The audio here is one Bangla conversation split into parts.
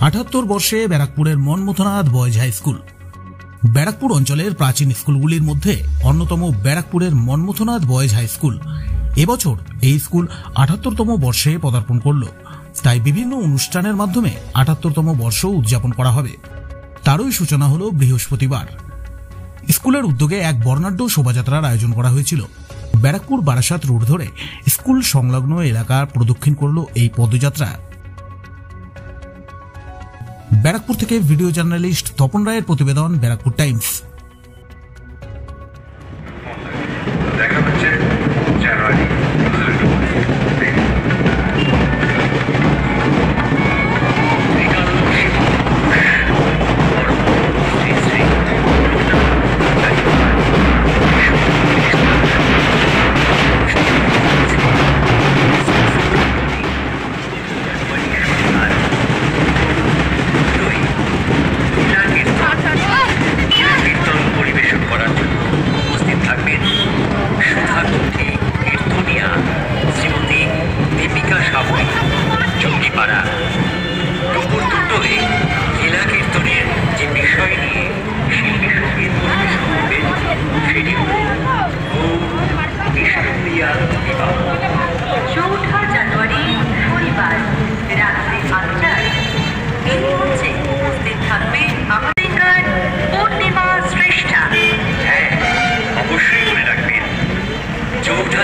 78 বর্ষে ব্যারাকপুরের Manmathanath boys high school. Barrackpore অঞ্চলের প্রাচীন স্কুলগুলির মধ্যে অন্যতম ব্যারাকপুরের মনমথনাথ বয়েজ হাই স্কুল। এবছর এই স্কুল 78তম বর্ষে পদার্পণ করল, তাই বিভিন্ন অনুষ্ঠানের মাধ্যমে 78তম বর্ষ উদযাপন করা হবে। তারই সূচনা হল বৃহস্পতিবার। স্কুলের উদ্যোগে এক বর্ণাঢ্য শোভাযাত্রার আয়োজন করা হয়েছিল। ব্যারাকপুর বারাসাত রোড ধরে স্কুল সংলগ্ন এলাকা প্রদক্ষিণ করল এই পদযাত্রা। ব্যারাকপুর থেকে ভিডিও জার্নালিস্ট তপন রায়ের প্রতিবেদন, ব্যারাকপুর টাইমস।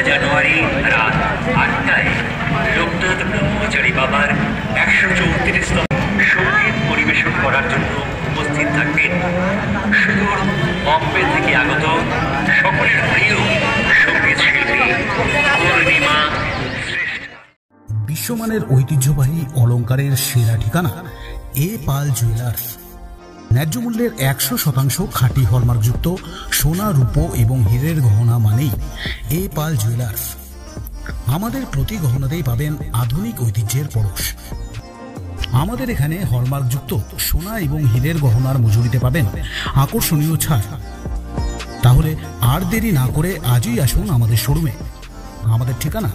জানুয়ারি রাত 8টায় লোকনাথ ব্রহ্মচারী বাবার 134তম সঙ্গীত পরিবেশন করার জন্য উপস্থিত থাকবেন সুদূর বম্বে থেকে আগত সকলের প্রিয় সঙ্গীত শিল্পী পূর্ণিমা শ্রেষ্ঠ। বিশ্বমানের ঐতিহ্যবাহী অলংকারের সেরা ঠিকানা এ পাল জুয়েলার্স। ন্যায্য মূল্যের 100% খাঁটি হলমার্কযুক্ত সোনা, রূপো এবং হীরের গহনা মানেই এ পাল জুয়েলার্স। আমাদের প্রতি গহনাতেই পাবেন আধুনিক ঐতিহ্যের পরশ। আমাদের এখানে হলমার্কযুক্ত সোনা এবং হীরের গহনার মজুরিতে পাবেন আকর্ষণীয় ছাড়। তাহলে আর দেরি না করে আজই আসুন আমাদের শোরুমে। আমাদের ঠিকানা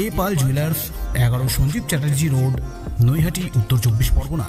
এ পাল জুয়েলার্স, 11 সঞ্জীব চ্যাটার্জি রোড, নৈহাটি, উত্তর 24 পরগনা।